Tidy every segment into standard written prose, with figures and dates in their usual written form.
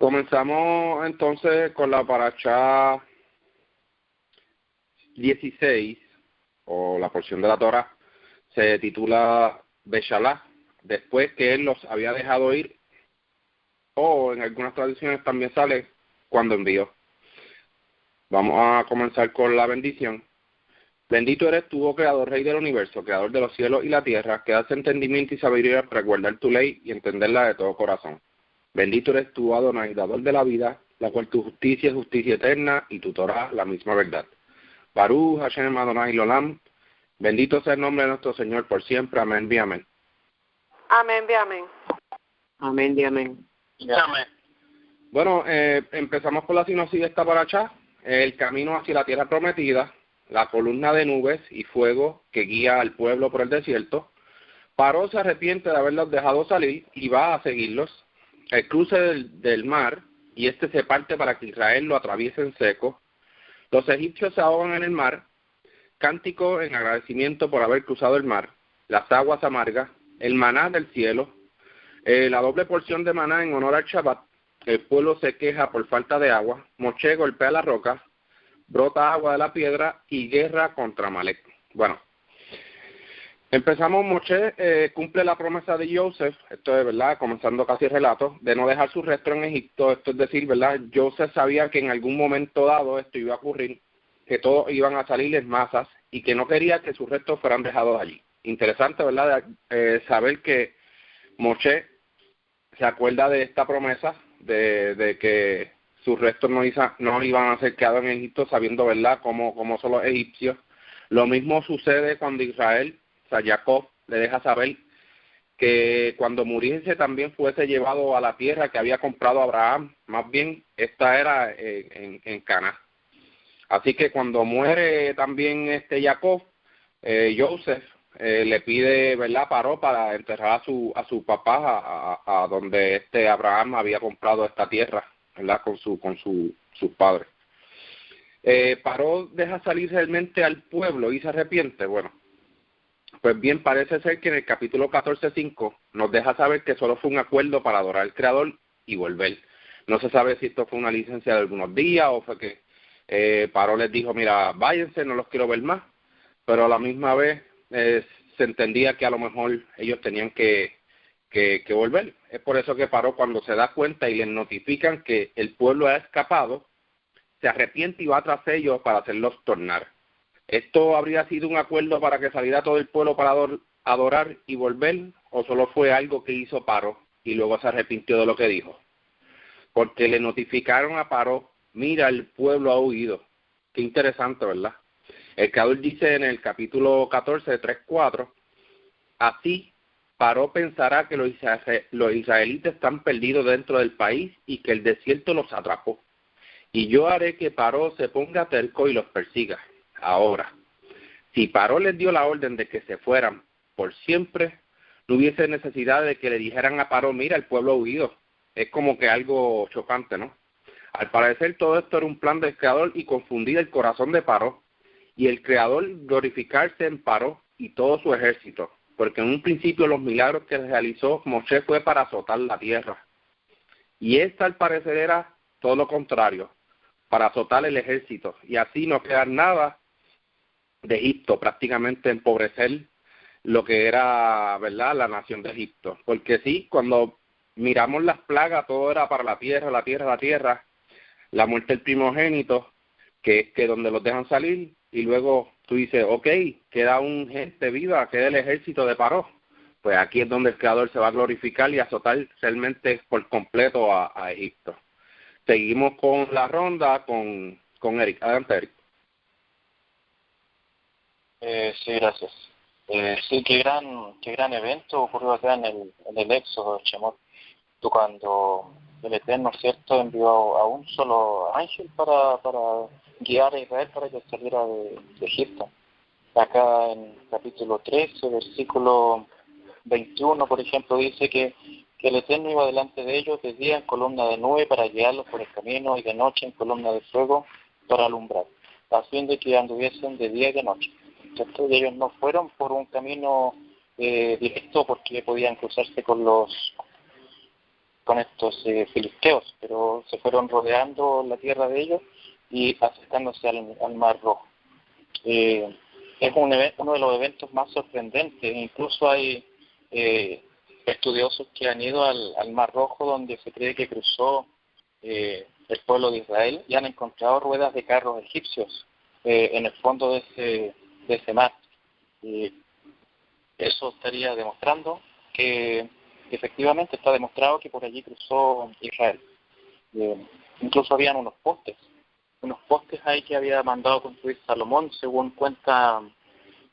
Comenzamos entonces con la parashá 16, o la porción de la Torah, se titula Beshalach, después que él los había dejado ir, o en algunas tradiciones también sale cuando envió. Vamos a comenzar con la bendición. Bendito eres tú, oh Creador, Rey del universo, Creador de los cielos y la tierra, que das entendimiento y sabiduría para guardar tu ley y entenderla de todo corazón. Bendito eres tú, Adonai, dador de la vida, la cual tu justicia es justicia eterna y tu Torah la misma verdad. Baruch Hashem Adonai Lolam, bendito sea el nombre de nuestro Señor por siempre. Amén, y amén. Amén, y amén. Amén, y amén. Amén. Bueno, empezamos por la sinopsis de esta parashá, el camino hacia la tierra prometida, la columna de nubes y fuego que guía al pueblo por el desierto. Paró se arrepiente de haberlos dejado salir y va a seguirlos. El cruce del mar, y este se parte para que Israel lo atraviese en seco. Los egipcios se ahogan en el mar. Cántico en agradecimiento por haber cruzado el mar. Las aguas amargas. El maná del cielo. La doble porción de maná en honor al Shabbat. El pueblo se queja por falta de agua. Moshe golpea la roca. Brota agua de la piedra y guerra contra Amalek. Bueno, empezamos. Moshe cumple la promesa de Joseph, esto es verdad, comenzando casi el relato, de no dejar su rastro en Egipto. Esto es decir, verdad, Joseph sabía que en algún momento dado esto iba a ocurrir, que todos iban a salir en masas y que no quería que sus restos fueran dejados allí. Interesante, verdad, saber que Moshe se acuerda de esta promesa, de que sus restos no iban a ser quedados en Egipto, sabiendo, verdad, cómo son los egipcios. Lo mismo sucede cuando Israel, o sea, Jacob, le deja saber que cuando muriese también fuese llevado a la tierra que había comprado Abraham. Más bien, esta era en Canaán. Así que cuando muere también Jacob, Joseph le pide, ¿verdad?, Paró para enterrar a su papá a donde Abraham había comprado esta tierra, ¿verdad?, con sus padres. Paró deja salir realmente al pueblo y se arrepiente. Bueno, pues bien, parece ser que en el capítulo 14:5 nos deja saber que solo fue un acuerdo para adorar al Creador y volver. No se sabe si esto fue una licencia de algunos días o fue que Paró les dijo, mira, váyanse, no los quiero ver más, pero a la misma vez se entendía que a lo mejor ellos tenían que volver. Es por eso que Paró, cuando se da cuenta y les notifican que el pueblo ha escapado, se arrepiente y va tras ellos para hacerlos tornar. ¿Esto habría sido un acuerdo para que saliera todo el pueblo para adorar y volver, o solo fue algo que hizo Paró y luego se arrepintió de lo que dijo? Porque le notificaron a Paró, mira, el pueblo ha huido. Qué interesante, ¿verdad? El Creador dice en el capítulo 14, 3-4, así Paró pensará que los israelitas están perdidos dentro del país y que el desierto los atrapó. Y yo haré que Paró se ponga terco y los persiga. Ahora, si Paró les dio la orden de que se fueran por siempre, no hubiese necesidad de que le dijeran a Paró, mira, el pueblo ha huido. Es como que algo chocante, ¿no? Al parecer todo esto era un plan del Creador y confundir el corazón de Paró, y el Creador glorificarse en Paró y todo su ejército, porque en un principio los milagros que realizó Moshe fue para azotar la tierra. Y esta al parecer era todo lo contrario, para azotar el ejército, y así no quedar nada de Egipto, prácticamente empobrecer lo que era, ¿verdad?, la nación de Egipto. Porque sí, cuando miramos las plagas, todo era para la tierra, la muerte del primogénito, que es que donde los dejan salir, y luego tú dices, ok, queda un gente viva, queda el ejército de Paró. Pues aquí es donde el Creador se va a glorificar y azotar realmente por completo a Egipto. Seguimos con la ronda con Eric. Adelante, Eric. Sí, gracias. Sí, qué gran evento ocurrió acá en el Éxodo, Shemot, cuando el Eterno, ¿cierto?, envió a un solo ángel para guiar a Israel para que saliera de Egipto. Acá en capítulo 13, versículo 21, por ejemplo, dice que el Eterno iba delante de ellos de día en columna de nube para guiarlos por el camino, y de noche en columna de fuego para alumbrar, a fin de que anduviesen de día y de noche. ¿Cierto? Y ellos no fueron por un camino directo, porque podían cruzarse con los con estos filisteos, pero se fueron rodeando la tierra de ellos y acercándose al Mar Rojo. Es uno de los eventos más sorprendentes. Incluso hay estudiosos que han ido al Mar Rojo, donde se cree que cruzó el pueblo de Israel, y han encontrado ruedas de carros egipcios en el fondo de ese mar. Eso estaría demostrando que efectivamente está demostrado que por allí cruzó Israel. Incluso habían unos postes ahí que había mandado construir Salomón, según cuenta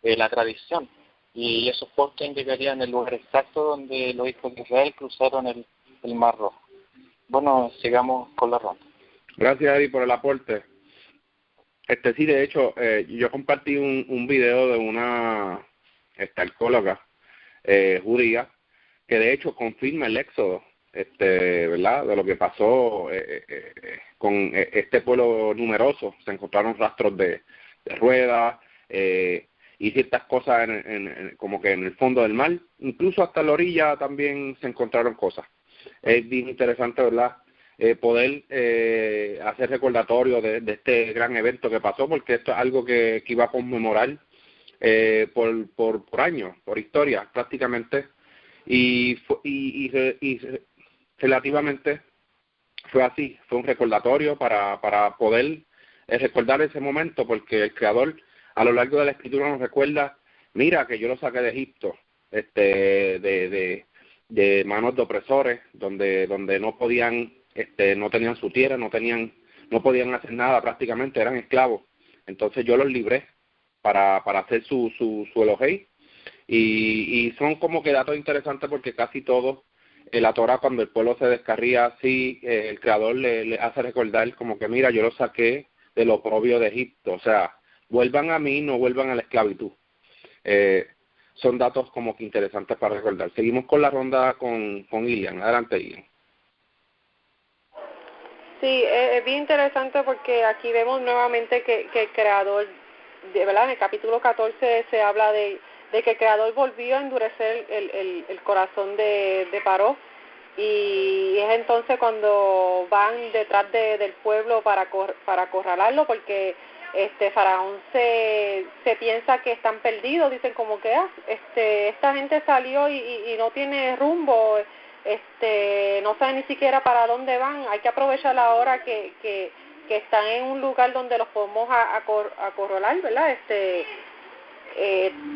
la tradición, y esos postes indicarían el lugar exacto donde los hijos de Israel cruzaron el Mar Rojo. Bueno, sigamos con la ronda. Gracias, Eddie, por el aporte. Sí, de hecho, yo compartí un video de una arqueóloga judía que de hecho confirma el éxodo, ¿verdad?, de lo que pasó con este pueblo numeroso. Se encontraron rastros de ruedas y ciertas cosas como que en el fondo del mar, incluso hasta la orilla también se encontraron cosas. Es bien interesante, ¿verdad?, poder hacer recordatorio de este gran evento que pasó, porque esto es algo que iba a conmemorar por años, por historia prácticamente, y relativamente fue así, fue un recordatorio para poder recordar ese momento, porque el Creador a lo largo de la Escritura nos recuerda: mira que yo lo saqué de Egipto, de manos de opresores, donde no podían, no tenían su tierra, no podían hacer nada, prácticamente eran esclavos. Entonces yo los libré para hacer su Elohei, y son como que datos interesantes, porque casi todo la Torah, cuando el pueblo se descarría así, el Creador le hace recordar como que: mira, yo los saqué de lo oprobio de Egipto, o sea, vuelvan a mí, no vuelvan a la esclavitud. Son datos como que interesantes para recordar. Seguimos con la ronda con Ilian. Adelante, Ilian. Sí, es bien interesante, porque aquí vemos nuevamente que el Creador, ¿verdad?, en el capítulo 14 se habla de que el Creador volvió a endurecer el corazón de Paró, y es entonces cuando van detrás del pueblo para acorralarlo, porque Faraón se piensa que están perdidos. Dicen como que esta gente salió y no tiene rumbo, no saben ni siquiera para dónde van. Hay que aprovechar la hora que están en un lugar donde los podemos acorralar, ¿verdad?,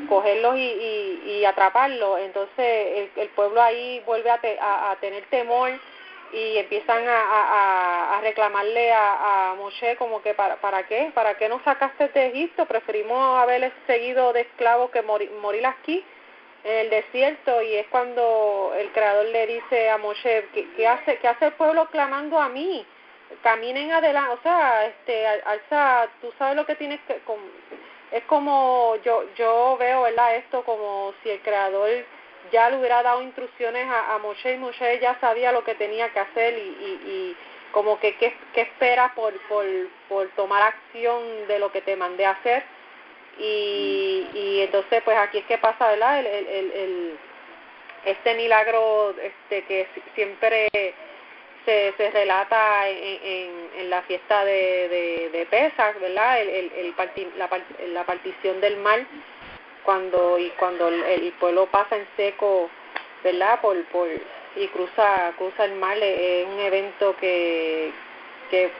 cogerlos y atraparlos. Entonces el pueblo ahí vuelve a tener temor, y empiezan a reclamarle a Moshe como que ¿para qué nos sacaste de Egipto? Preferimos haber seguido de esclavos que morir aquí en el desierto. Y es cuando el Creador le dice a Moshe: ¿qué hace el pueblo clamando a mí? Caminen adelante, o sea, alza, tú sabes lo que tienes que... Es como yo veo, ¿verdad?, esto como si el Creador ya le hubiera dado instrucciones a Moshe, y Moshe ya sabía lo que tenía que hacer, y como que qué esperas por tomar acción de lo que te mandé a hacer. Y entonces pues aquí es que pasa, ¿verdad?, este milagro que siempre se relata en la fiesta de Pesach, ¿verdad?, la partición del mar, cuando el pueblo pasa en seco, ¿verdad?, y cruza el mar. Es un evento que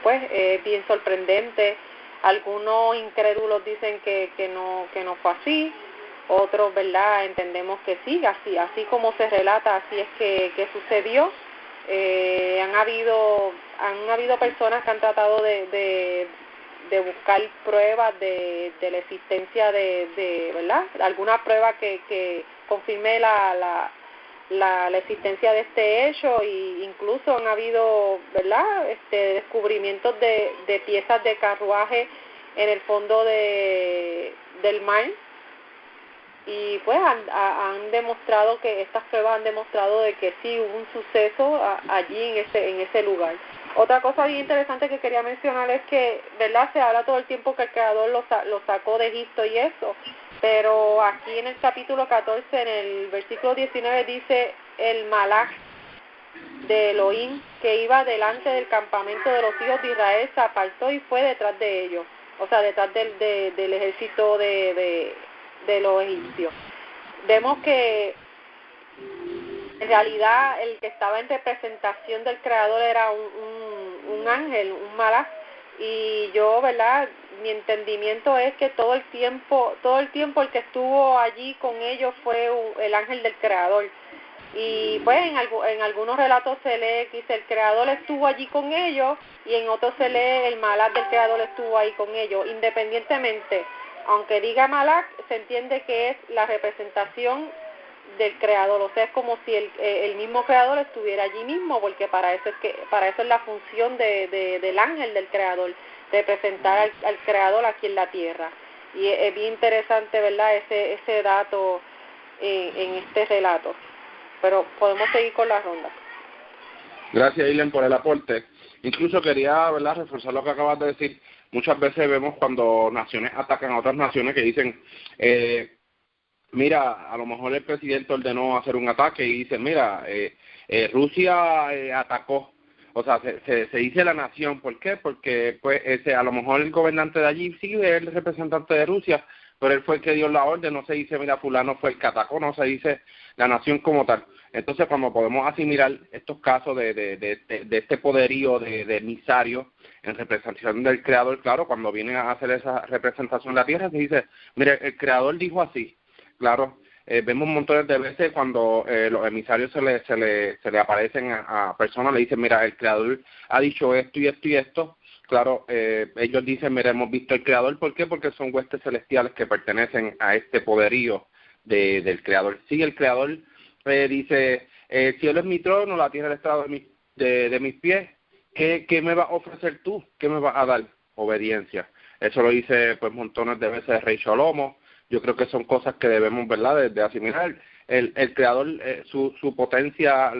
pues es bien sorprendente. Algunos incrédulos dicen que no fue así, otros, ¿verdad?, entendemos que sí, así como se relata, así es que sucedió. Han habido personas que han tratado de buscar pruebas de la existencia de ¿verdad?, alguna prueba que confirme la existencia de este hecho, y incluso han habido, ¿verdad?, descubrimientos de piezas de carruaje en el fondo del mar. Y pues han demostrado que estas pruebas han demostrado de que sí hubo un suceso allí en ese lugar. Otra cosa bien interesante que quería mencionar es que, ¿verdad?, se habla todo el tiempo que el Creador lo sacó de Egipto y eso, pero aquí en el capítulo 14, en el versículo 19, dice: el malach de Elohim que iba delante del campamento de los hijos de Israel se apartó y fue detrás de ellos, o sea, detrás del ejército de los egipcios. Vemos que en realidad el que estaba en representación del Creador era un ángel, un malach, y yo, ¿verdad?, mi entendimiento es que todo el tiempo el que estuvo allí con ellos fue el ángel del Creador. Y pues en algunos relatos se lee que dice el Creador estuvo allí con ellos, y en otros se lee el malach del Creador estuvo ahí con ellos. Independientemente, aunque diga malach, se entiende que es la representación del Creador, o sea, es como si el mismo Creador estuviera allí mismo, porque para eso es la función del ángel del Creador, representar al Creador aquí en la tierra. Y es bien interesante, ¿verdad?, ese dato en este relato. Pero podemos seguir con la ronda. Gracias, Ilen, por el aporte. Incluso quería, ¿verdad?, reforzar lo que acabas de decir. Muchas veces vemos cuando naciones atacan a otras naciones que dicen, mira, a lo mejor el presidente ordenó hacer un ataque y dice, mira, Rusia atacó. O sea, se dice la nación. ¿Por qué? Porque pues a lo mejor el gobernante de allí sí es el representante de Rusia, pero él fue el que dio la orden. No se dice, mira, fulano fue el que atacó, no se dice la nación como tal. Entonces, cuando podemos asimilar estos casos de este poderío de emisario en representación del Creador, claro, cuando vienen a hacer esa representación de la tierra, se dice, mire, el Creador dijo así. Claro, vemos montones de veces cuando los emisarios se le aparecen a personas, le dicen, mira, el Creador ha dicho esto y esto y esto. Claro, ellos dicen, mira, hemos visto el Creador. ¿Por qué? Porque son huestes celestiales que pertenecen a este poderío del Creador. Sí, el Creador dice, el cielo es mi trono, la tierra es el estrado de mis pies. ¿Qué me vas a ofrecer tú? ¿Qué me vas a dar? Obediencia. Eso lo dice pues montones de veces el rey Shalomo. Yo creo que son cosas que debemos, ¿verdad?, de asimilar. El Creador, su potencia,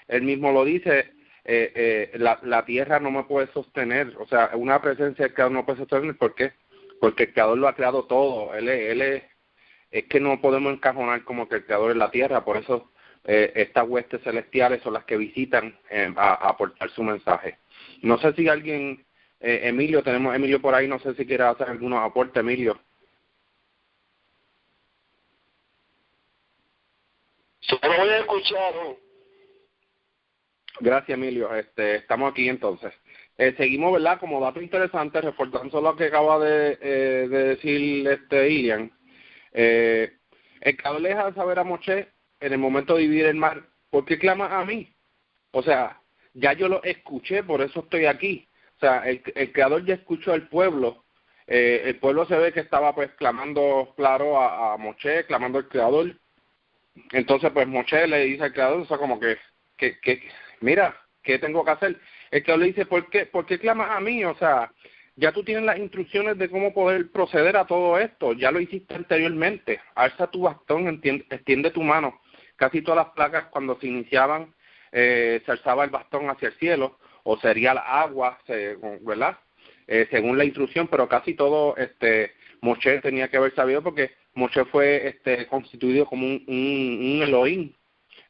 él mismo lo dice, la tierra no me puede sostener. O sea, una presencia del Creador no puede sostener. ¿Por qué? Porque el Creador lo ha creado todo. Es que no podemos encajonar como que el Creador es la tierra. Por eso estas huestes celestiales son las que visitan a aportar su mensaje. No sé si alguien, Emilio, tenemos a Emilio por ahí, no sé si quiere hacer algunos aportes, Emilio. Solo voy a escuchar. Gracias, Emilio. Estamos aquí entonces. Seguimos, ¿verdad? Como dato interesante, reportando lo que acaba de decir Ilian. El Creador le deja saber a Moshe en el momento de dividir el mar, ¿por qué clamas a mí? O sea, ya yo lo escuché, por eso estoy aquí. O sea, el Creador ya escuchó al pueblo. El pueblo se ve que estaba pues clamando, claro, a Moshe, clamando al Creador. Entonces, pues Moshe le dice al Creador, o sea, como que mira, ¿qué tengo que hacer? El Creador le dice, ¿por qué clamas a mí? O sea, ya tú tienes las instrucciones de cómo poder proceder a todo esto. Ya lo hiciste anteriormente. Alza tu bastón, extiende tu mano. Casi todas las plagas cuando se iniciaban, se alzaba el bastón hacia el cielo, o sería el agua, ¿verdad? Según la instrucción, pero casi todo Moshe tenía que haber sabido, porque Moshe fue constituido como un Elohim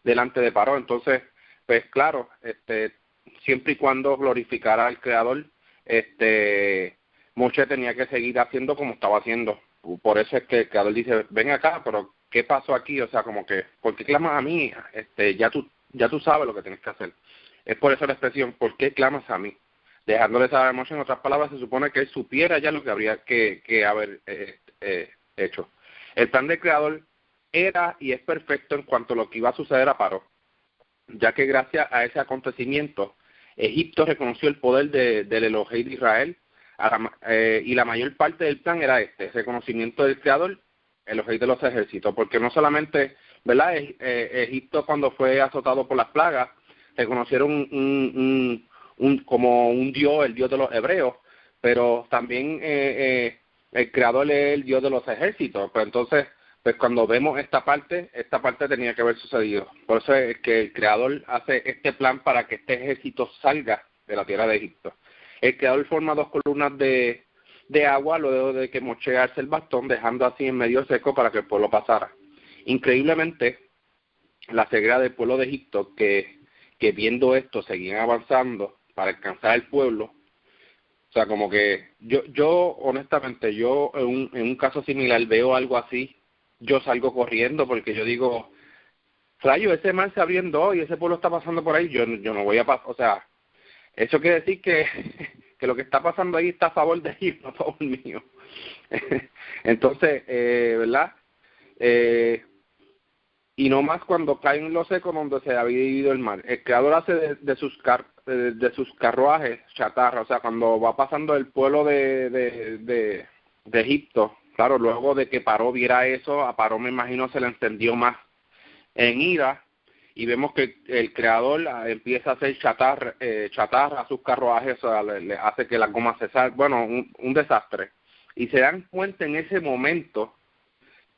delante de Paró. Entonces, pues claro, siempre y cuando glorificara al Creador, Moshe tenía que seguir haciendo como estaba haciendo. Por eso es que el Creador dice, ven acá, pero ¿qué pasó aquí? O sea, como que, ¿por qué clamas a mí? Ya tú sabes lo que tienes que hacer. Es por eso la expresión, ¿por qué clamas a mí? Dejándole saber a Moshe, en otras palabras, se supone que él supiera ya lo que habría que haber hecho. El plan del Creador era y es perfecto en cuanto a lo que iba a suceder a Paró, ya que gracias a ese acontecimiento, Egipto reconoció el poder del Elohim de Israel, y la mayor parte del plan era reconocimiento del Creador, Elohim de los ejércitos, porque no solamente, ¿verdad?, Egipto cuando fue azotado por las plagas, reconocieron como un Dios, el Dios de los hebreos, pero también el Creador es el Dios de los ejércitos. Pues entonces, pues cuando vemos esta parte tenía que haber sucedido. Por eso es que el Creador hace este plan para que este ejército salga de la tierra de Egipto. El Creador forma dos columnas de agua luego de que Moshe alce el bastón, dejando así en medio seco para que el pueblo pasara. Increíblemente, la ceguera del pueblo de Egipto, que que viendo esto seguían avanzando para alcanzar el pueblo. O sea, como que yo honestamente, yo en un caso similar veo algo así, yo salgo corriendo porque yo digo, rayo, ese mar se abrió en dos y ese pueblo está pasando por ahí, yo no voy a pasar, o sea, eso quiere decir que, que lo que está pasando ahí está a favor de ellos, no a favor mío. Entonces, ¿verdad? Y no más cuando caen en lo seco donde se había dividido el mar. El Creador hace de sus carruajes chatarra, o sea, cuando va pasando el pueblo de Egipto, claro, luego de que Paró viera eso, a Paró me imagino se le encendió más en ira, y vemos que el Creador empieza a hacer chatarra a sus carruajes, o sea, le hace que las gomas se salgan, bueno, un desastre. Y se dan cuenta en ese momento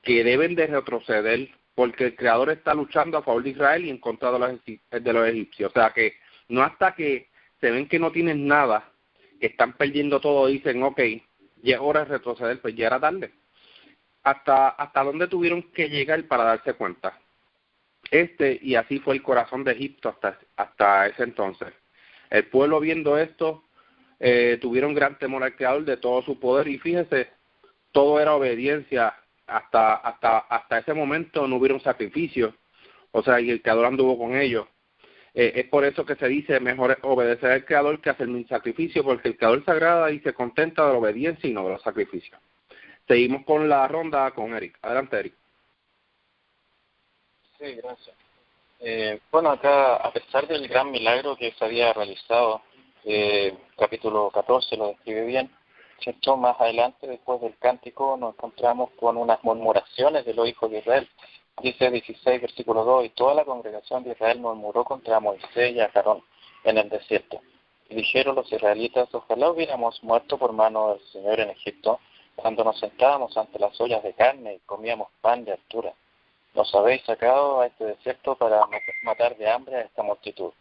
que deben de retroceder, porque el Creador está luchando a favor de Israel y en contra de los egipcios. O sea que no hasta que se ven que no tienen nada, que están perdiendo todo, dicen, ok, ya es hora de retroceder, pues ya era tarde. ¿Hasta dónde tuvieron que llegar para darse cuenta? Y así fue el corazón de Egipto hasta ese entonces. El pueblo viendo esto, tuvieron gran temor al Creador de todo su poder, y fíjese, todo era obediencia. Hasta ese momento no hubieron sacrificio, o sea, y el Creador anduvo con ellos. Es por eso que se dice mejor obedecer al Creador que hacer un sacrificio, porque el Creador se agrada y se contenta de la obediencia y no de los sacrificios. Seguimos con la ronda con Eric. Adelante, Eric. Sí, gracias. Bueno, acá, a pesar del gran milagro que se había realizado, capítulo 14 lo describe bien, ¿cierto? Más adelante, después del cántico, nos encontramos con unas murmuraciones de los hijos de Israel. Dice 16, versículo 2, y toda la congregación de Israel murmuró contra Moisés y a Aarón en el desierto. Y dijeron los israelitas, ojalá hubiéramos muerto por mano del Señor en Egipto, cuando nos sentábamos ante las ollas de carne y comíamos pan de altura. Nos habéis sacado a este desierto para matar de hambre a esta multitud.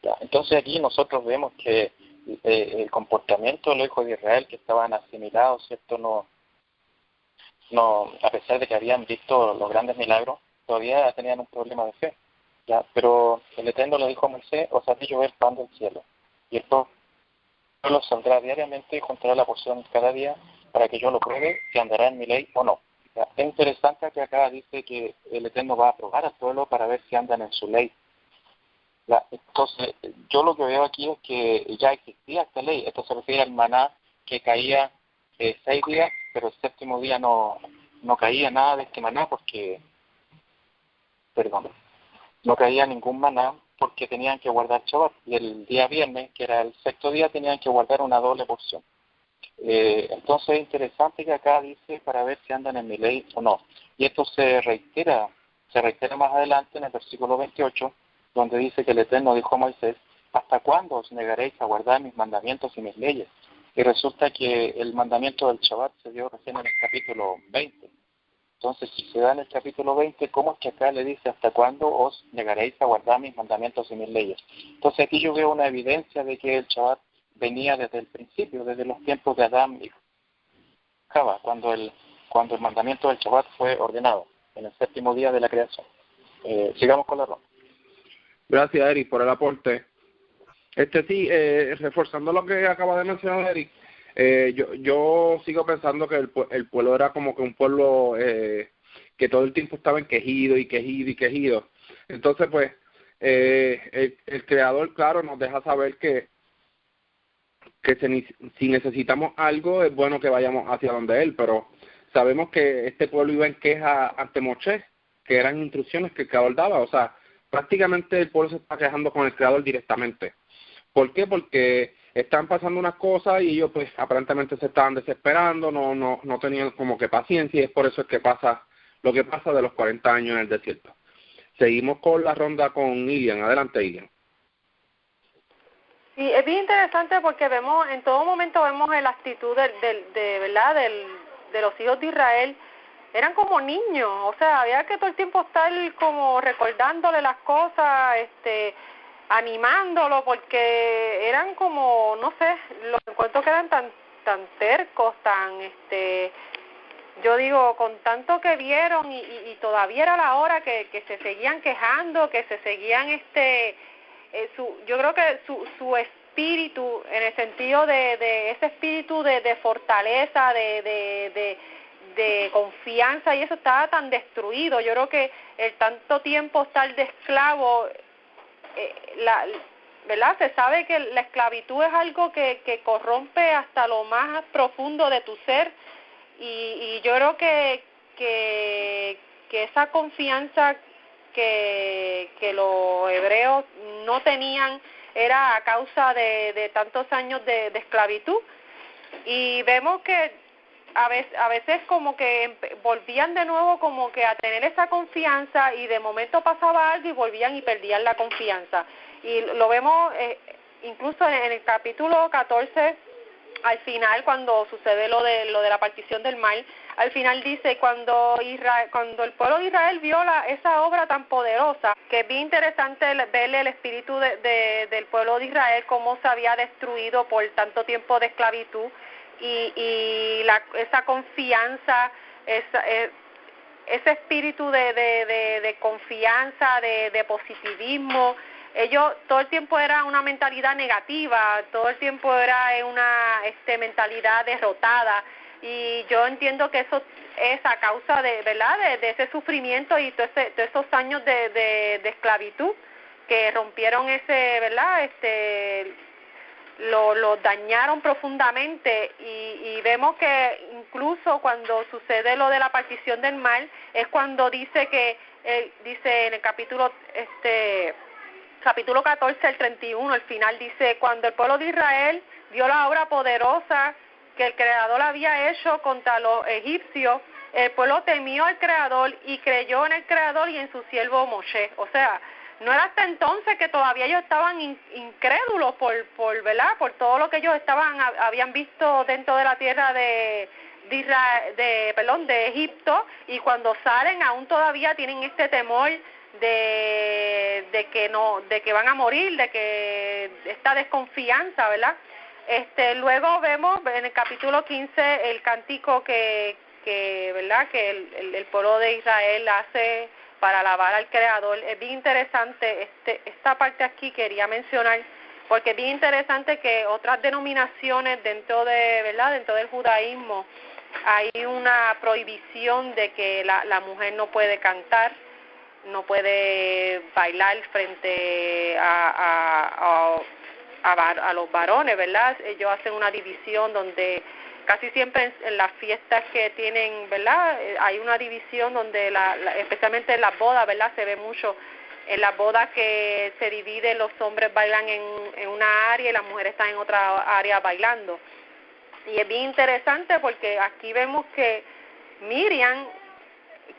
Ya, entonces aquí nosotros vemos que el comportamiento de los hijos de Israel que estaban asimilados, ¿cierto? No, a pesar de que habían visto los grandes milagros, todavía tenían un problema de fe. Ya, pero el Eterno le dijo a Moisés, os haré llover pan del cielo, y el pueblo saldrá diariamente y juntará la porción cada día para que yo lo pruebe si andará en mi ley o no. Ya, es interesante que acá dice que el Eterno va a probar al pueblo para ver si andan en su ley. Ya, entonces, yo lo que veo aquí es que ya existía esta ley. Esto se refiere al maná que caía 6 días, pero el séptimo día no caía nada de este maná no caía ningún maná porque tenían que guardar Shabbat. Y el día viernes, que era el sexto día, tenían que guardar una doble porción. Entonces es interesante que acá dice para ver si andan en mi ley o no. Y esto se reitera más adelante en el versículo 28, donde dice que el Eterno dijo a Moisés, ¿hasta cuándo os negaréis a guardar mis mandamientos y mis leyes? Y resulta que el mandamiento del Shabbat se dio recién en el capítulo 20. Entonces, si se da en el capítulo 20, ¿cómo es que acá le dice hasta cuándo os negaréis a guardar mis mandamientos y mis leyes? Entonces aquí yo veo una evidencia de que el Shabbat venía desde el principio, desde los tiempos de Adán y Java, cuando el mandamiento del Shabbat fue ordenado, en el séptimo día de la creación. Sigamos con la ronda. Gracias, Eric, por el aporte. Reforzando lo que acaba de mencionar Eric, yo sigo pensando que el pueblo era como que un pueblo que todo el tiempo estaba en quejido. Entonces, pues, el Creador, claro, nos deja saber que si necesitamos algo, es bueno que vayamos hacia donde Él, pero sabemos que este pueblo iba en queja ante Moshe, que eran instrucciones que el Creador daba, o sea, prácticamente el pueblo se está quejando con el Creador directamente. ¿Por qué? Porque están pasando unas cosas y ellos pues aparentemente se estaban desesperando, no tenían como que paciencia, y es por eso es que pasa lo que pasa de los 40 años en el desierto. Seguimos con la ronda con Ilian. Adelante, Ilian. Sí, es bien interesante porque en todo momento vemos la actitud de los hijos de Israel. Eran como niños, o sea, había que todo el tiempo estar como recordándole las cosas, animándolo, porque eran como, no sé, los encuentros que eran tan tercos, yo digo, con tanto que vieron y todavía era la hora que se seguían quejando, que se seguían yo creo que su espíritu, en el sentido de ese espíritu de fortaleza, de confianza, y eso estaba tan destruido. Yo creo que el tanto tiempo estar de esclavo, ¿verdad? Se sabe que la esclavitud es algo que corrompe hasta lo más profundo de tu ser, y yo creo que esa confianza que los hebreos no tenían era a causa de tantos años de esclavitud. Y vemos que a veces como que volvían de nuevo como que a tener esa confianza, y de momento pasaba algo y volvían y perdían la confianza. Y lo vemos incluso en el capítulo 14, al final, cuando sucede lo de la partición del mar. Al final dice, cuando el pueblo de Israel vio esa obra tan poderosa, que es bien interesante verle el espíritu del pueblo de Israel, cómo se había destruido por tanto tiempo de esclavitud, y esa confianza, ese espíritu de confianza, de positivismo. Ellos todo el tiempo era una mentalidad negativa, todo el tiempo era una mentalidad derrotada, y yo entiendo que eso es a causa de, ¿verdad?, de ese sufrimiento y todos esos años de esclavitud que rompieron ¿verdad?, lo dañaron profundamente, y vemos que incluso cuando sucede lo de la partición del mar, es cuando dice dice en el capítulo 14, el 31, al final dice, cuando el pueblo de Israel vio la obra poderosa que el Creador había hecho contra los egipcios, el pueblo temió al Creador y creyó en el Creador y en su siervo Moshe. O sea, no era hasta entonces que todavía ellos estaban incrédulos ¿verdad?, por todo lo que ellos habían visto dentro de la tierra de Egipto, y cuando salen aún todavía tienen este temor de que van a morir, de que esta desconfianza, ¿verdad? Luego vemos en el capítulo 15 el cántico que ¿verdad?, que el pueblo de Israel hace para alabar al Creador. Es bien interesante, esta parte aquí quería mencionar, porque es bien interesante que otras denominaciones dentro del judaísmo hay una prohibición de que la mujer no puede cantar, no puede bailar frente a los varones, ¿verdad? Ellos hacen una división donde casi siempre en las fiestas que tienen, ¿verdad?, hay una división donde especialmente en las bodas, ¿verdad?, se ve mucho en las bodas que se dividen, los hombres bailan en una área y las mujeres están en otra área bailando. Y es bien interesante porque aquí vemos que Miriam,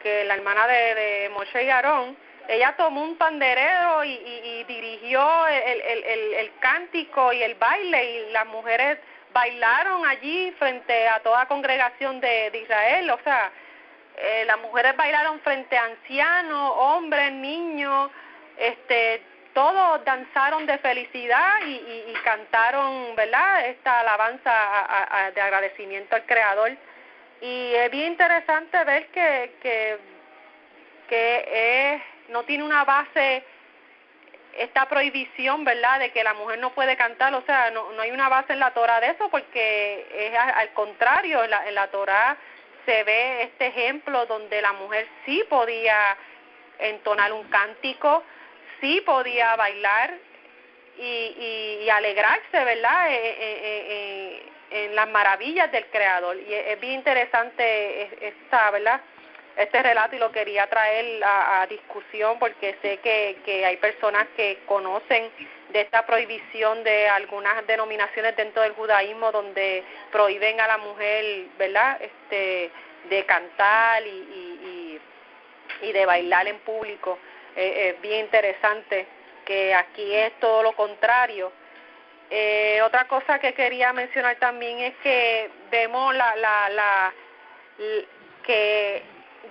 que la hermana de Moshe y Aarón, ella tomó un panderero y dirigió el cántico y el baile, y las mujeres bailaron allí frente a toda congregación de Israel. O sea, las mujeres bailaron frente a ancianos, hombres, niños, todos danzaron de felicidad y cantaron, ¿verdad?, esta alabanza de agradecimiento al Creador. Y es bien interesante ver que no tiene una base esta prohibición, ¿verdad?, de que la mujer no puede cantar. O sea, no hay una base en la Torá de eso, porque es al contrario. En la Torá se ve este ejemplo donde la mujer sí podía entonar un cántico, sí podía bailar y alegrarse, ¿verdad?, en las maravillas del Creador. Y es bien interesante ¿verdad?, este relato, y lo quería traer a discusión porque sé que hay personas que conocen de esta prohibición de algunas denominaciones dentro del judaísmo donde prohíben a la mujer, ¿verdad?, de cantar y de bailar en público. Es bien interesante que aquí es todo lo contrario. Otra cosa que quería mencionar también es que vemos que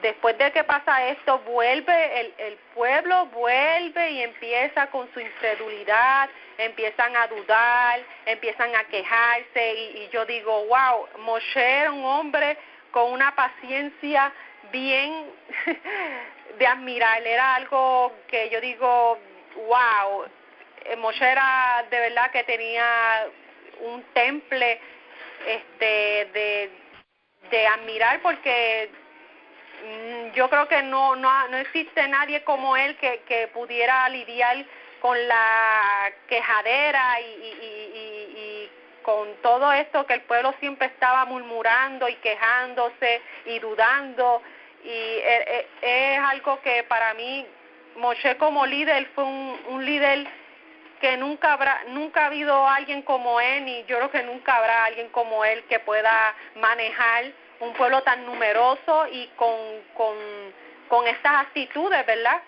después de que pasa esto, vuelve el pueblo, vuelve y empieza con su incredulidad, empiezan a dudar, empiezan a quejarse, y yo digo, wow, Moshe era un hombre con una paciencia bien de admirar. Era algo que yo digo, wow, Moshe era de verdad que tenía un temple de admirar, porque yo creo que no existe nadie como él que pudiera lidiar con la quejadera y con todo esto que el pueblo siempre estaba murmurando y quejándose y dudando, y es algo que para mí Moshe como líder fue un líder que nunca ha habido alguien como él, y yo creo que nunca habrá alguien como él que pueda manejar un pueblo tan numeroso y con estas actitudes, ¿verdad?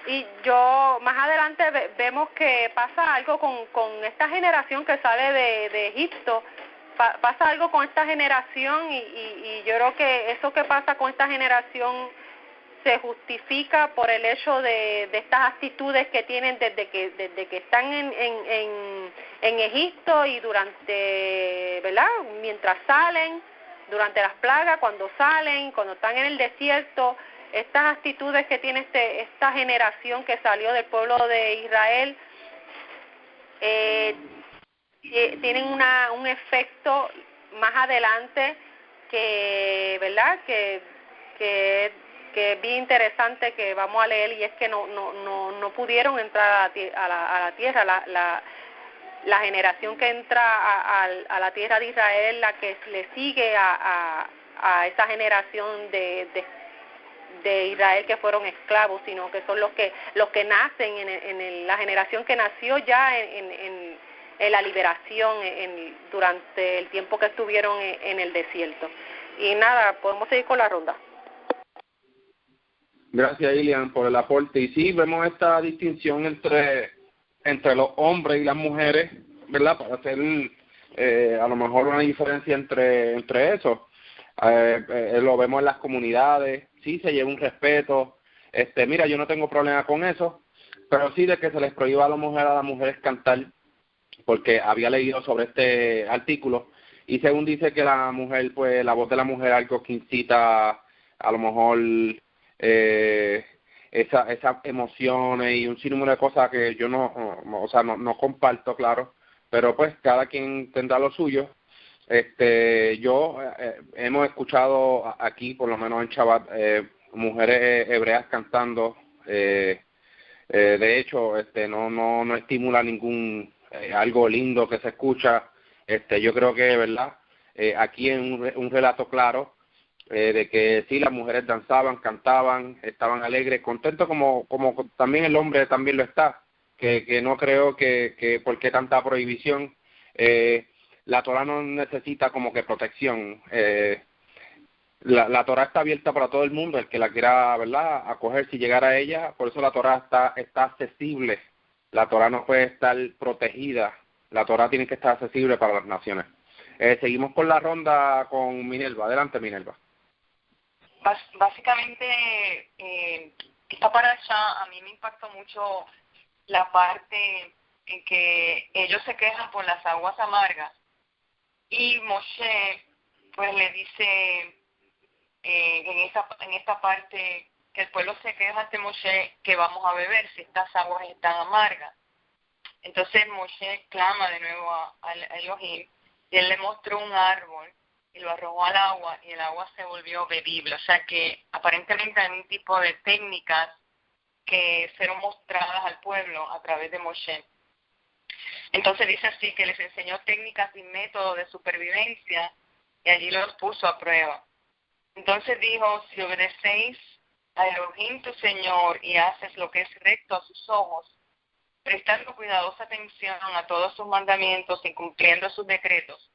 Y yo más adelante vemos que pasa algo con esta generación que sale de Egipto, pasa algo con esta generación, y yo creo que eso que pasa con esta generación se justifica por el hecho de estas actitudes que tienen desde que están en Egipto, y durante, ¿verdad?, mientras salen, durante las plagas, cuando salen, cuando están en el desierto. Estas actitudes que tiene esta generación que salió del pueblo de Israel tienen un efecto más adelante que, ¿verdad?, que es bien interesante, que vamos a leer, y es que no pudieron entrar a la tierra. La generación que entra a la tierra de Israel, la que le sigue a esa generación de Israel que fueron esclavos, sino que son los que nacen en la generación que nació ya en la liberación durante el tiempo que estuvieron en el desierto. Y nada, podemos seguir con la ronda. Gracias, Ilian, por el aporte. Y sí, vemos esta distinción entre los hombres y las mujeres, ¿verdad? Para hacer a lo mejor una diferencia entre eso. Lo vemos en las comunidades, sí se lleva un respeto. Mira, yo no tengo problema con eso, pero sí de que se les prohíba a las mujeres cantar, porque había leído sobre este artículo, y según dice que la mujer, pues la voz de la mujer es algo que incita a lo mejor esas emociones y un sinnúmero de cosas que yo no comparto, claro, pero pues cada quien tendrá lo suyo. Hemos escuchado aquí, por lo menos en Shabbat, mujeres hebreas cantando. De hecho, no estimula ningún algo lindo que se escucha. Yo creo que, verdad, aquí en un relato claro de que sí, las mujeres danzaban, cantaban, estaban alegres, contentos, como también el hombre también lo está, que no creo que por qué tanta prohibición. La Torah no necesita como que protección. La Torah está abierta para todo el mundo, el que la quiera, ¿verdad?, acoger, si llegara a ella. Por eso la Torah está accesible. La Torah no puede estar protegida. La Torah tiene que estar accesible para las naciones. Seguimos con la ronda con Minerva. Adelante, Minerva. Básicamente, esta paracha a mí me impactó mucho la parte en que ellos se quejan por las aguas amargas, y Moshe pues le dice en esta parte que el pueblo se queja ante Moshe que vamos a beber si estas aguas están amargas. Entonces Moshe clama de nuevo a Elohim, y él le mostró un árbol y lo arrojó al agua, y el agua se volvió bebible. O sea que aparentemente hay un tipo de técnicas que fueron mostradas al pueblo a través de Moshe. Entonces dice así, que les enseñó técnicas y métodos de supervivencia, y allí los puso a prueba. Entonces dijo: si obedecéis a Elohim tu Señor y haces lo que es recto a sus ojos, prestando cuidadosa atención a todos sus mandamientos y cumpliendo sus decretos,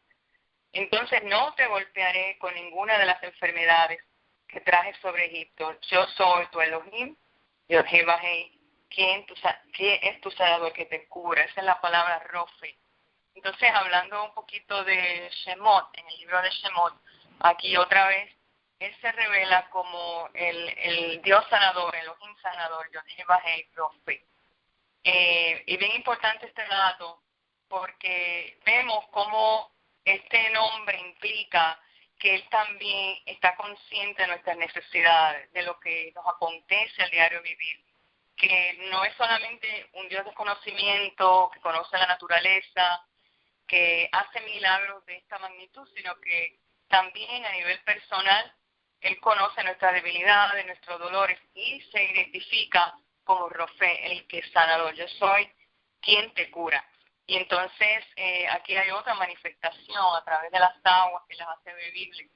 entonces no te golpearé con ninguna de las enfermedades que traje sobre Egipto. Yo soy tu Elohim, Yod-Heh-Vah-Heh, quien es tu sanador que te cura. Esa es la palabra Rofe. Entonces, hablando un poquito de Shemot, en el libro de Shemot, aquí otra vez, él se revela como el Dios sanador, Elohim sanador, Yod-Heh-Vah-Heh, Rofe. Y bien importante este dato, porque vemos cómo este nombre implica que Él también está consciente de nuestras necesidades, de lo que nos acontece al diario vivir, que no es solamente un Dios de conocimiento, que conoce la naturaleza, que hace milagros de esta magnitud, sino que también a nivel personal Él conoce nuestras debilidades, nuestros dolores y se identifica como Rofé, el que es sanador. Yo soy quien te cura. Y entonces aquí hay otra manifestación a través de las aguas que las hace bebibles.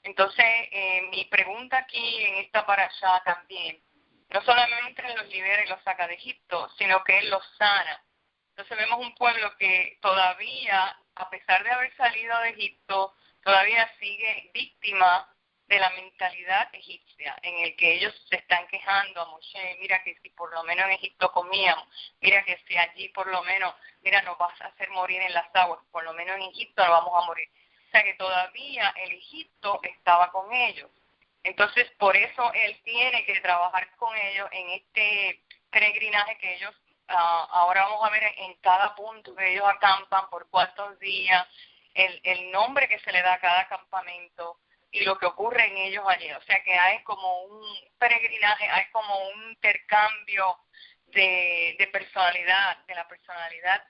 Entonces mi pregunta aquí en esta parashá también, no solamente Él los libera y los saca de Egipto, sino que Él los sana. Entonces vemos un pueblo que todavía, a pesar de haber salido de Egipto, todavía sigue víctima de la mentalidad egipcia, en el que ellos se están quejando a Moshe, mira que si por lo menos en Egipto comíamos, mira que si allí por lo menos, mira, nos vas a hacer morir en las aguas, por lo menos en Egipto no vamos a morir. O sea que todavía el Egipto estaba con ellos. Entonces por eso Él tiene que trabajar con ellos en este peregrinaje que ellos, ahora vamos a ver en cada punto que ellos acampan, por cuántos días, el nombre que se le da a cada campamento, y lo que ocurre en ellos allí. O sea que hay como un peregrinaje, hay como un intercambio de personalidad, de la personalidad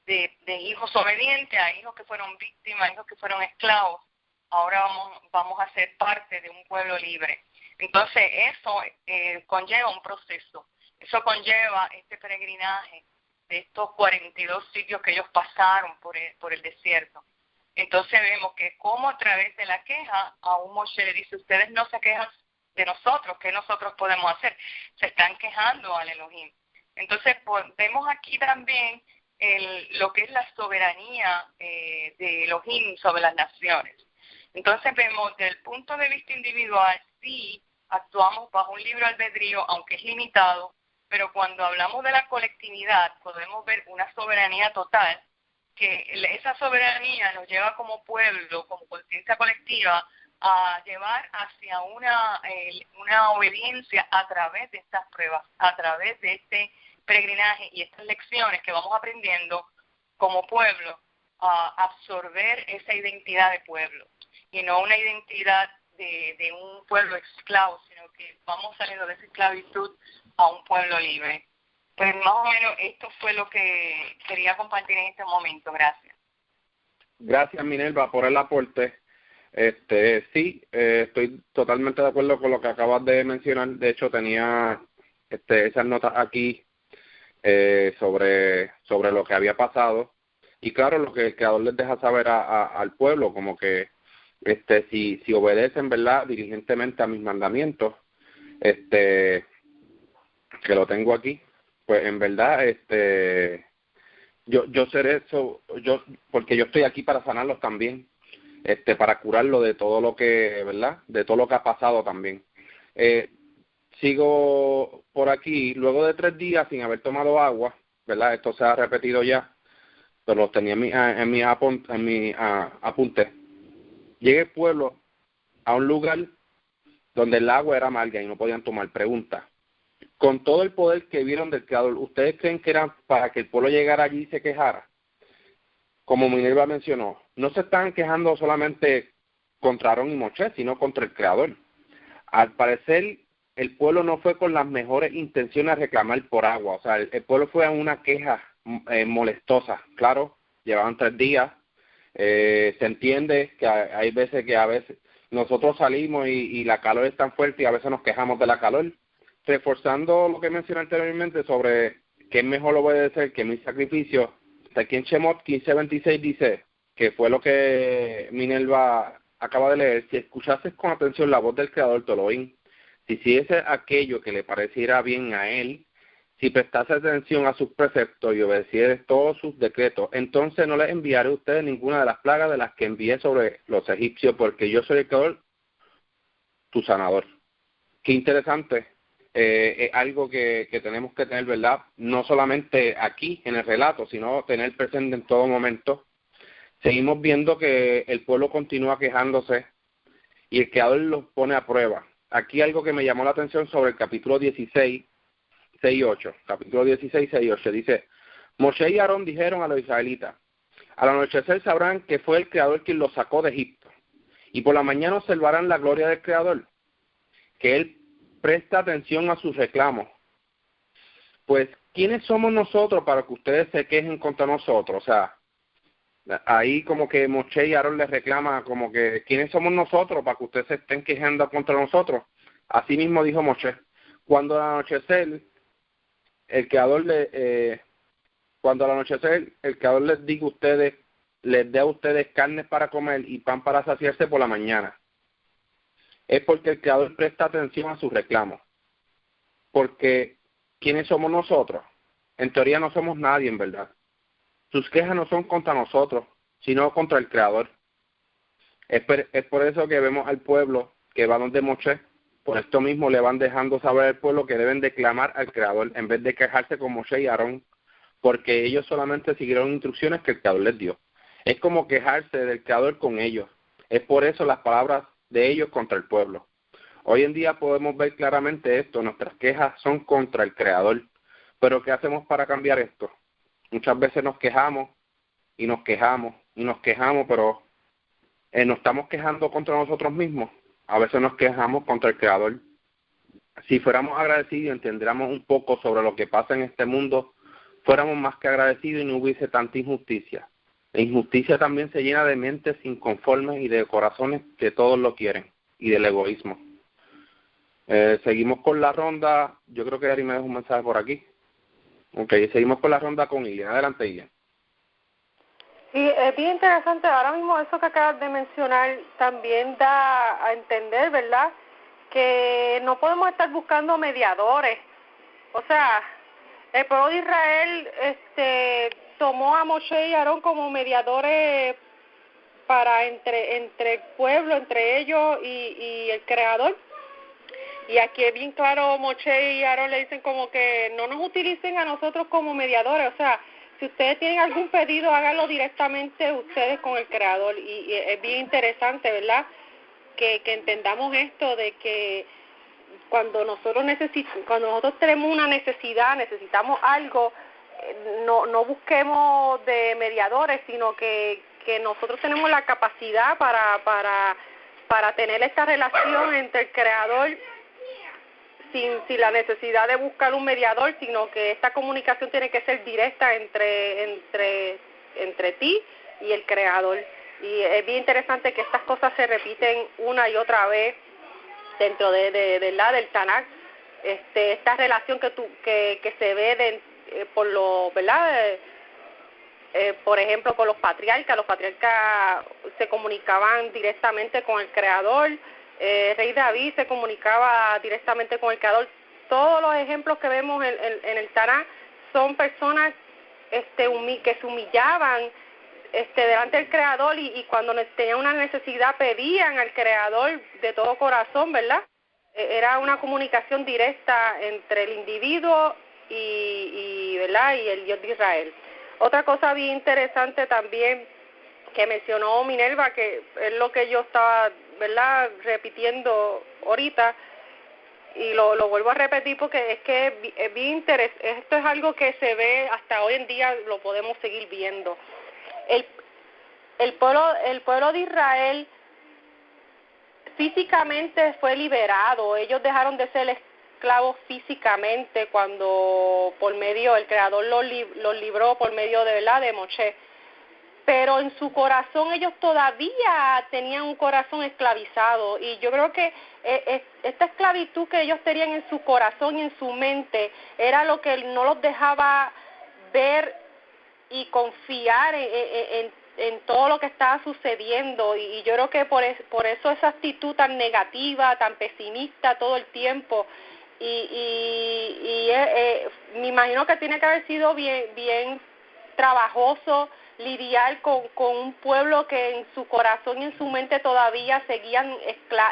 de hijos obedientes a hijos que fueron víctimas, hijos que fueron esclavos. Ahora vamos a ser parte de un pueblo libre. Entonces eso conlleva un proceso, eso conlleva este peregrinaje de estos 42 sitios que ellos pasaron por el desierto. Entonces vemos que como a través de la queja, a un Moshe le dice, ustedes no se quejan de nosotros, ¿qué nosotros podemos hacer? Se están quejando al Elohim. Entonces vemos aquí también lo que es la soberanía de Elohim sobre las naciones. Entonces vemos desde el punto de vista individual, sí actuamos bajo un libre albedrío, aunque es limitado, pero cuando hablamos de la colectividad podemos ver una soberanía total, que esa soberanía nos lleva como pueblo, como conciencia colectiva, a llevar hacia una obediencia a través de estas pruebas, a través de este peregrinaje y estas lecciones que vamos aprendiendo como pueblo, a absorber esa identidad de pueblo, y no una identidad de un pueblo esclavo, sino que vamos saliendo de esa esclavitud a un pueblo libre. Pues más o menos esto fue lo que quería compartir en este momento. Gracias. Gracias, Minerva, por el aporte. Sí, estoy totalmente de acuerdo con lo que acabas de mencionar. De hecho, tenía esas notas aquí sobre lo que había pasado. Y claro, lo que el Creador les deja saber al pueblo, como que si obedecen, ¿verdad?, diligentemente a mis mandamientos, que lo tengo aquí, pues en verdad yo seré eso, porque yo estoy aquí para sanarlos también, para curarlo de todo lo que, ¿verdad?, de todo lo que ha pasado también. Sigo por aquí, luego de 3 días sin haber tomado agua, ¿verdad?, esto se ha repetido ya, pero lo tenía en mi apunte. Llegué al pueblo a un lugar donde el agua era amarga y no podían tomar. Pregunta: con todo el poder que vieron del Creador, ¿ustedes creen que era para que el pueblo llegara allí y se quejara? Como Minerva mencionó, no se están quejando solamente contra Aarón y Moshe, sino contra el Creador. Al parecer, el pueblo no fue con las mejores intenciones a reclamar por agua. O sea, el pueblo fue a una queja molestosa. Claro, llevaban 3 días. Se entiende que hay veces que a veces nosotros salimos y la calor es tan fuerte y a veces nos quejamos de la calor. Reforzando lo que mencioné anteriormente sobre que es mejor obedecer que mi sacrificio, aquí en Shemot 15:26 dice, que fue lo que Minerva acaba de leer: si escuchases con atención la voz del Creador, tu Elohim, si hiciese aquello que le pareciera bien a él, si prestase atención a sus preceptos y obedecieres todos sus decretos, entonces no les enviaré a ustedes ninguna de las plagas de las que envié sobre los egipcios, porque yo soy el Creador, tu sanador. Qué interesante. Es algo que tenemos que tener, ¿verdad?, no solamente aquí en el relato, sino tener presente en todo momento. Seguimos viendo que el pueblo continúa quejándose y el Creador los pone a prueba. Aquí algo que me llamó la atención sobre el capítulo 16, 6 y 8. Capítulo 16, 6 y 8 dice: Moshe y Aarón dijeron a los israelitas, al anochecer sabrán que fue el Creador quien los sacó de Egipto, y por la mañana observarán la gloria del Creador, que Él presta atención a sus reclamos, pues, ¿quiénes somos nosotros para que ustedes se quejen contra nosotros? O sea, ahí como que Moshe y Aarón les reclama como que, ¿quiénes somos nosotros para que ustedes se estén quejando contra nosotros? Así mismo dijo Moshe. Cuando al anochecer, el Creador les diga a ustedes, les dé a ustedes carnes para comer y pan para saciarse por la mañana, es porque el Creador presta atención a sus reclamos. Porque, ¿quiénes somos nosotros? En teoría no somos nadie, en verdad. Sus quejas no son contra nosotros, sino contra el Creador. Es por eso que vemos al pueblo que va donde Moshe. Por esto mismo le van dejando saber al pueblo que deben de clamar al Creador en vez de quejarse con Moshe y Aarón, porque ellos solamente siguieron instrucciones que el Creador les dio. Es como quejarse del Creador con ellos. Es por eso las palabras de ellos contra el pueblo. Hoy en día podemos ver claramente esto. Nuestras quejas son contra el Creador. Pero ¿qué hacemos para cambiar esto? Muchas veces nos quejamos y nos quejamos y nos quejamos, pero nos estamos quejando contra nosotros mismos. A veces nos quejamos contra el Creador. Si fuéramos agradecidos y entendiéramos un poco sobre lo que pasa en este mundo, fuéramos más que agradecidos y no hubiese tanta injusticia. La injusticia también se llena de mentes inconformes y de corazones que todos lo quieren, y del egoísmo. Seguimos con la ronda. Yo creo que Ari me dejó un mensaje por aquí. Ok, seguimos con la ronda con Ilian. Adelante, Ilian. Sí, es bien interesante. Ahora mismo eso que acabas de mencionar también da a entender, ¿verdad?, que no podemos estar buscando mediadores. O sea, el pueblo de Israel tomó a Moshe y Aarón como mediadores para entre el pueblo, entre ellos y el Creador. Y aquí es bien claro, Moshe y Aarón le dicen como que no nos utilicen a nosotros como mediadores. O sea, si ustedes tienen algún pedido, háganlo directamente ustedes con el Creador. Y es bien interesante, ¿verdad?, que entendamos esto de que cuando nosotros tenemos una necesidad, necesitamos algo, no busquemos de mediadores, sino que nosotros tenemos la capacidad para tener esta relación entre el Creador sin la necesidad de buscar un mediador, sino que esta comunicación tiene que ser directa entre ti y el Creador. Y es bien interesante que estas cosas se repiten una y otra vez dentro del Tanakh. Esta relación que se ve por lo, ¿verdad? Por ejemplo, con los patriarcas se comunicaban directamente con el Creador. Rey David se comunicaba directamente con el Creador. Todos los ejemplos que vemos en el Tanakh son personas que se humillaban delante del Creador y cuando tenían una necesidad pedían al Creador de todo corazón, ¿verdad? Era una comunicación directa entre el individuo y ¿verdad?, y el Dios de Israel. Otra cosa bien interesante también que mencionó Minerva, que es lo que yo estaba, ¿verdad?, repitiendo ahorita, y lo vuelvo a repetir porque es que es bien interesante. Esto es algo que se ve hasta hoy en día, lo podemos seguir viendo. El pueblo de Israel físicamente fue liberado. Ellos dejaron de ser esclavos físicamente cuando el Creador los libró por medio de Moshe. Pero en su corazón ellos todavía tenían un corazón esclavizado, y yo creo que esta esclavitud que ellos tenían en su corazón y en su mente era lo que no los dejaba ver y confiar en todo lo que estaba sucediendo, y yo creo que por eso esa actitud tan negativa, tan pesimista todo el tiempo, y me imagino que tiene que haber sido bien trabajoso lidiar con un pueblo que en su corazón y en su mente todavía seguían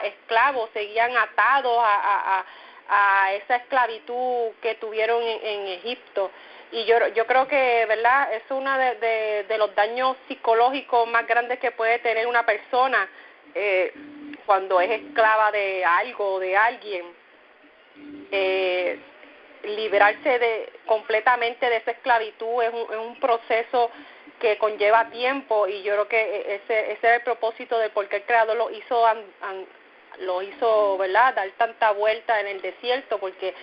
esclavos, seguían atados a esa esclavitud que tuvieron en Egipto. Y yo creo que, ¿verdad?, es uno de los daños psicológicos más grandes que puede tener una persona cuando es esclava de algo o de alguien. Liberarse completamente de esa esclavitud es un proceso que conlleva tiempo, y yo creo que ese es el propósito de por qué el Creador lo hizo, ¿verdad?, dar tanta vuelta en el desierto, porque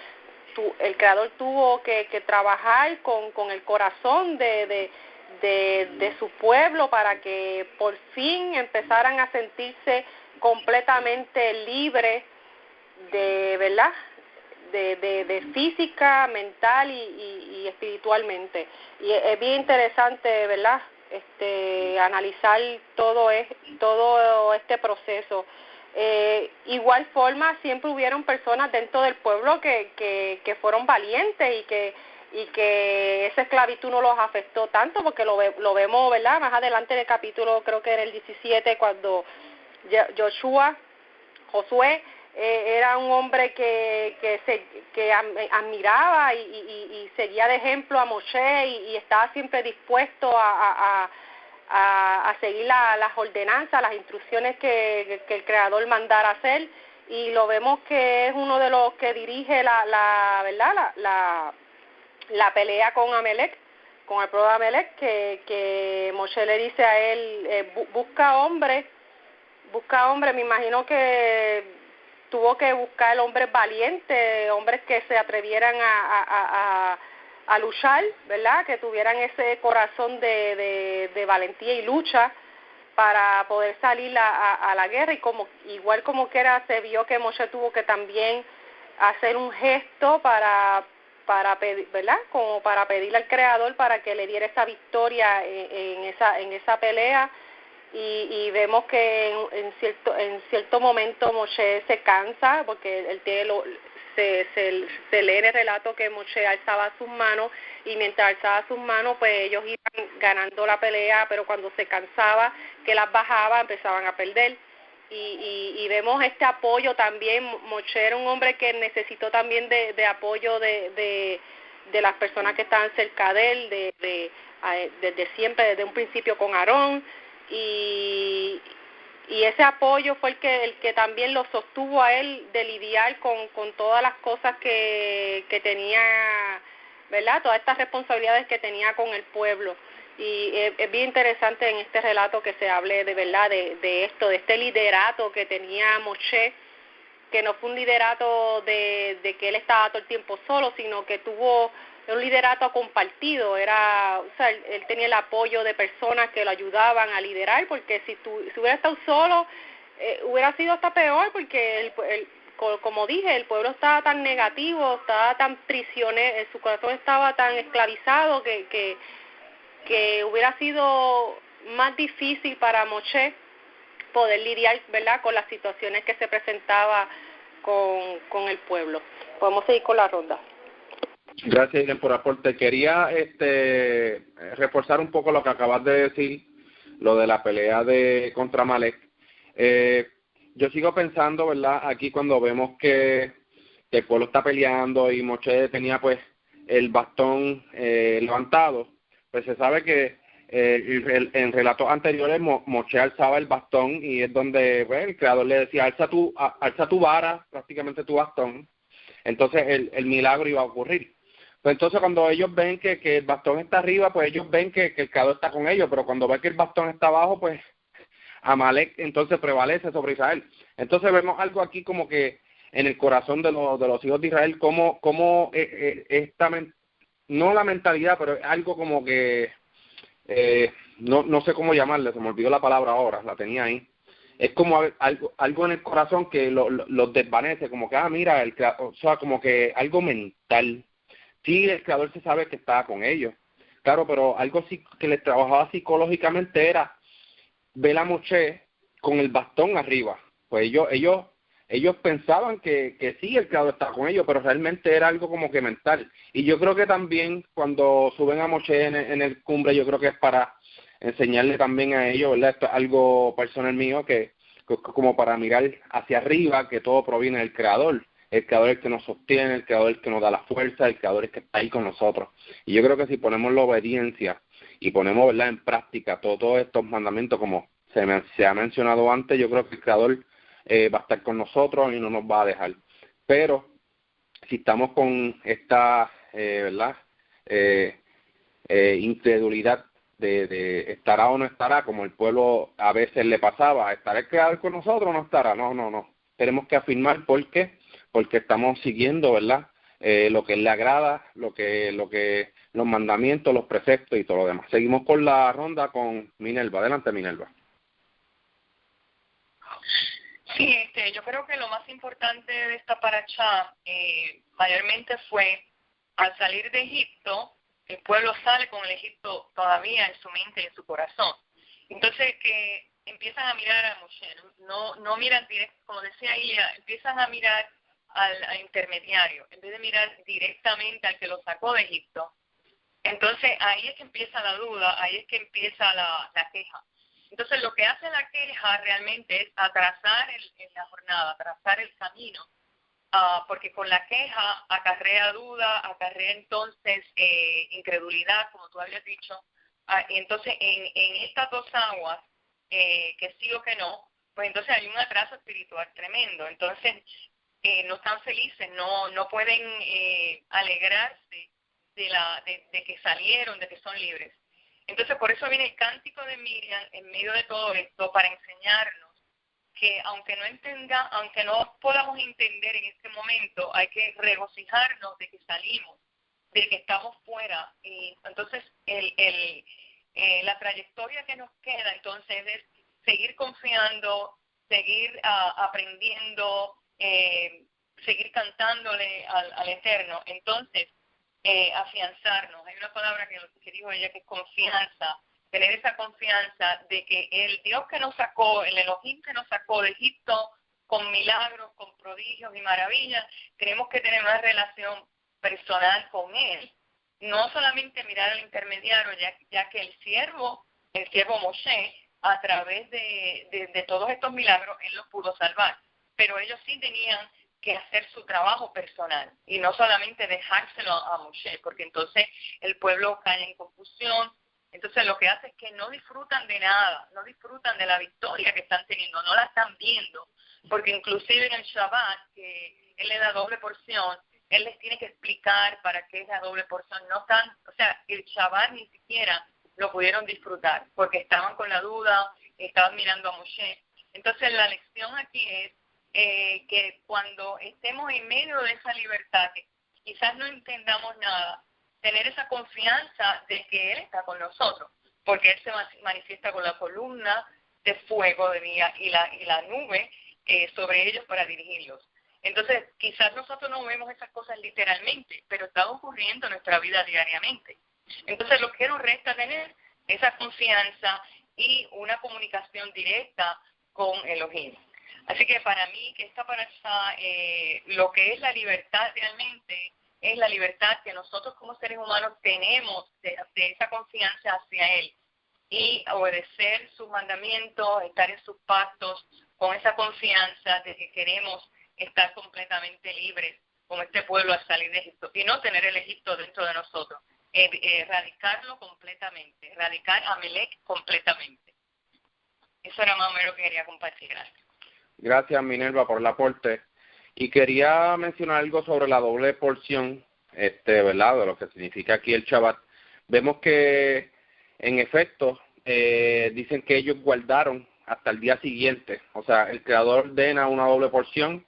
el Creador tuvo que trabajar con el corazón de su pueblo para que por fin empezaran a sentirse completamente libres de, ¿verdad?, de física, mental y espiritualmente. Y es bien interesante, ¿verdad?, analizar todo este proceso. Igual forma, siempre hubieron personas dentro del pueblo que fueron valientes y que esa esclavitud no los afectó tanto, porque lo vemos, ¿verdad?, más adelante en el capítulo, creo que era el 17, cuando Josué era un hombre que admiraba y seguía de ejemplo a Moshe y estaba siempre dispuesto a seguir las ordenanzas, las instrucciones que el Creador mandara hacer, y lo vemos que es uno de los que dirige la pelea con Amalek, con el pueblo de Amalek, que Moshe le dice a él, busca hombre, me imagino que tuvo que buscar hombres valientes, hombres que se atrevieran a luchar, ¿verdad?, que tuvieran ese corazón de valentía y lucha para poder salir a la guerra, y igual como que era, se vio que Moshe tuvo que también hacer un gesto para pedir, ¿verdad?, como para pedirle al Creador para que le diera esa victoria en esa pelea. Y vemos que en cierto momento Moshe se cansa, porque él tiene se lee en el relato que Moshe alzaba sus manos, y mientras alzaba sus manos, pues ellos iban ganando la pelea, pero cuando se cansaba, que las bajaba, empezaban a perder. Y vemos este apoyo también. Moshe era un hombre que necesitó también de apoyo de las personas que estaban cerca de él, desde siempre, desde un principio con Aarón. Y ese apoyo fue el que también lo sostuvo a él de lidiar con todas las cosas que tenía, ¿verdad?, todas estas responsabilidades que tenía con el pueblo. Y es bien interesante en este relato que se hable de verdad de esto, de este liderato que tenía Moshe, que no fue un liderato de que él estaba todo el tiempo solo, sino que tuvo un liderato compartido. Él tenía el apoyo de personas que lo ayudaban a liderar, porque si hubiera estado solo, hubiera sido hasta peor, porque como dije, el pueblo estaba tan negativo, estaba tan prisionero, su corazón estaba tan esclavizado que hubiera sido más difícil para Moshe poder lidiar, ¿verdad?, con las situaciones que se presentaba con el pueblo. Podemos seguir con la ronda. Gracias, Irene, por el aporte. Quería reforzar un poco lo que acabas de decir, lo de la pelea contra Amalek. Yo sigo pensando, ¿verdad?, aquí cuando vemos que el pueblo está peleando y Moshe tenía pues el bastón levantado, pues se sabe que en relatos anteriores Moshe alzaba el bastón, y es donde el Creador le decía, alza tu vara, prácticamente tu bastón. Entonces el milagro iba a ocurrir. Pues entonces cuando ellos ven que el bastón está arriba, pues ellos ven que el Creador está con ellos, pero cuando ven que el bastón está abajo, pues Amalek entonces prevalece sobre Israel. Entonces vemos algo aquí como que en el corazón de los hijos de Israel, como esta, no la mentalidad, pero algo como que, no sé cómo llamarle, se me olvidó la palabra ahora, la tenía ahí. Es como algo en el corazón que los desvanece, como que, mira, o sea, como que algo mental. Sí, el Creador se sabe que estaba con ellos, claro, pero algo sí que les trabajaba psicológicamente era ver a Moshe con el bastón arriba. Pues ellos pensaban que sí, el Creador estaba con ellos, pero realmente era algo como que mental. Y yo creo que también cuando suben a Moshe en el cumbre, yo creo que es para enseñarle también a ellos, ¿verdad? Esto es algo personal mío, que como para mirar hacia arriba, que todo proviene del Creador. El Creador es el que nos sostiene, el Creador es el que nos da la fuerza, el Creador es el que está ahí con nosotros. Y yo creo que si ponemos la obediencia y ponemos, ¿verdad?, en práctica todos estos mandamientos, como se ha mencionado antes, yo creo que el Creador va a estar con nosotros y no nos va a dejar. Pero si estamos con esta ¿verdad?, incredulidad de estará o no estará, como el pueblo a veces le pasaba, ¿estará el Creador con nosotros o no estará? No. Tenemos que afirmar porque estamos siguiendo, ¿verdad?, lo que él le agrada, lo que los mandamientos, los preceptos y todo lo demás. Seguimos con la ronda con Minerva. Adelante, Minerva. Sí, yo creo que lo más importante de esta paracha mayormente fue al salir de Egipto, el pueblo sale con el Egipto todavía en su mente y en su corazón. Entonces que empiezan a mirar a Moshe, no miran directo, como decía Ilia, empiezan a mirar al intermediario, en vez de mirar directamente al que lo sacó de Egipto. Entonces ahí es que empieza la duda, ahí es que empieza la queja. Entonces lo que hace la queja realmente es atrasar en la jornada, atrasar el camino, porque con la queja acarrea duda, acarrea entonces incredulidad, como tú habías dicho. Y entonces en estas dos aguas, que sí o que no, pues entonces hay un atraso espiritual tremendo. Entonces no están felices, no pueden alegrarse de que salieron, de que son libres. Entonces por eso viene el cántico de Miriam en medio de todo esto, para enseñarnos que aunque no podamos entender en este momento, hay que regocijarnos de que salimos, de que estamos fuera. Y entonces la trayectoria que nos queda entonces es seguir confiando, seguir aprendiendo, seguir cantándole al Eterno. Entonces afianzarnos. Hay una palabra que dijo ella, que es confianza. Tener esa confianza de que el Dios que nos sacó, el Elohim que nos sacó de Egipto con milagros, con prodigios y maravillas, tenemos que tener una relación personal con Él. No solamente mirar al intermediario, ya que el siervo Moshe, a través de todos estos milagros, Él los pudo salvar. Pero ellos sí tenían que hacer su trabajo personal y no solamente dejárselo a Moshe, porque entonces el pueblo cae en confusión. Entonces lo que hace es que no disfrutan de nada, no disfrutan de la victoria que están teniendo, no la están viendo, porque inclusive en el Shabbat, que él le da doble porción, él les tiene que explicar para qué es la doble porción. No están, o sea, el Shabbat ni siquiera lo pudieron disfrutar, porque estaban con la duda, estaban mirando a Moshe. Entonces la lección aquí es que cuando estemos en medio de esa libertad, que quizás no entendamos nada, tener esa confianza de que Él está con nosotros, porque Él se manifiesta con la columna de fuego de día y la nube sobre ellos para dirigirlos. Entonces, quizás nosotros no vemos esas cosas literalmente, pero está ocurriendo en nuestra vida diariamente. Entonces, lo que nos resta tener esa confianza y una comunicación directa con Elohim. Así que para mí, que esta paracha, lo que es la libertad realmente, es la libertad que nosotros como seres humanos tenemos de esa confianza hacia Él y obedecer sus mandamientos, estar en sus pactos, con esa confianza de que queremos estar completamente libres, como este pueblo al salir de Egipto, y no tener el Egipto dentro de nosotros, erradicarlo completamente, erradicar a Amelec completamente. Eso era más o menos lo que quería compartir. Gracias, Minerva, por el aporte. Y quería mencionar algo sobre la doble porción, ¿verdad?, de lo que significa aquí el Shabbat. Vemos que, en efecto, dicen que ellos guardaron hasta el día siguiente. O sea, el Creador ordena una doble porción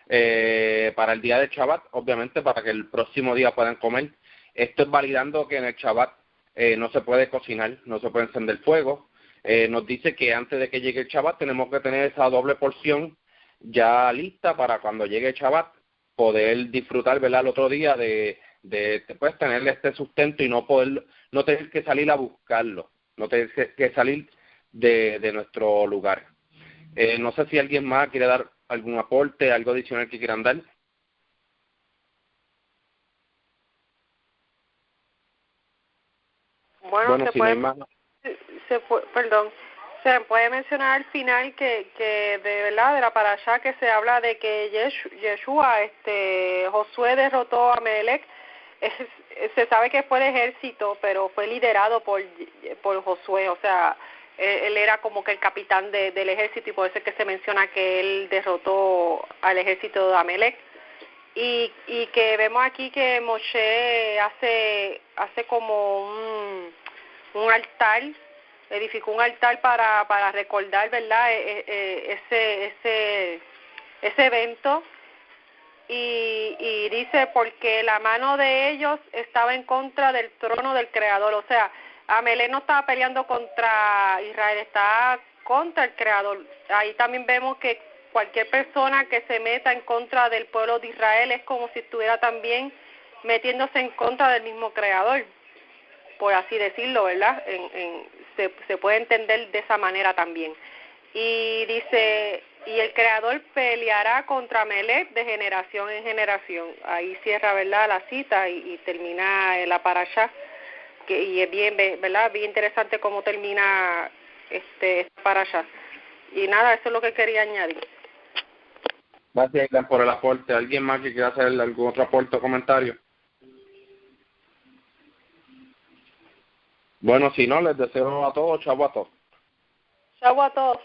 para el día de Shabbat, obviamente para que el próximo día puedan comer. Esto es validando que en el Shabbat no se puede cocinar, no se puede encender fuego. Nos dice que antes de que llegue el Shabbat tenemos que tener esa doble porción ya lista para cuando llegue el Shabbat poder disfrutar, ¿verdad?, el otro día de pues, tener este sustento y no tener que salir a buscarlo, no tener que salir de nuestro lugar. No sé si alguien más quiere dar algún aporte, algo adicional que quieran dar. Bueno, Si no hay más. Se puede mencionar al final que de verdad de la parashá que se habla de que Yeshua, Josué derrotó a Amalek. Se sabe que fue de ejército, pero fue liderado por Josué, o sea, él era como que el capitán del ejército, y por eso es que se menciona que él derrotó al ejército de Amalek. Y que vemos aquí que Moshe hace como un altar, edificó un altar para recordar, ¿verdad?, ese evento, y dice porque la mano de ellos estaba en contra del trono del Creador. O sea, Amalek no estaba peleando contra Israel, estaba contra el Creador. Ahí también vemos que cualquier persona que se meta en contra del pueblo de Israel es como si estuviera también metiéndose en contra del mismo Creador, por así decirlo, ¿verdad? Se puede entender de esa manera también. Y dice, y el Creador peleará contra Amalek de generación en generación. Ahí cierra, ¿verdad?, la cita y termina la parashá, y es bien, ¿verdad?, bien interesante cómo termina esta parashá. Y nada, eso es lo que quería añadir. Gracias, Aidan, por el aporte. ¿Alguien más que quiera hacer algún otro aporte o comentario? Bueno, si no, les deseo a todos, chavo a todos. Chau a todos.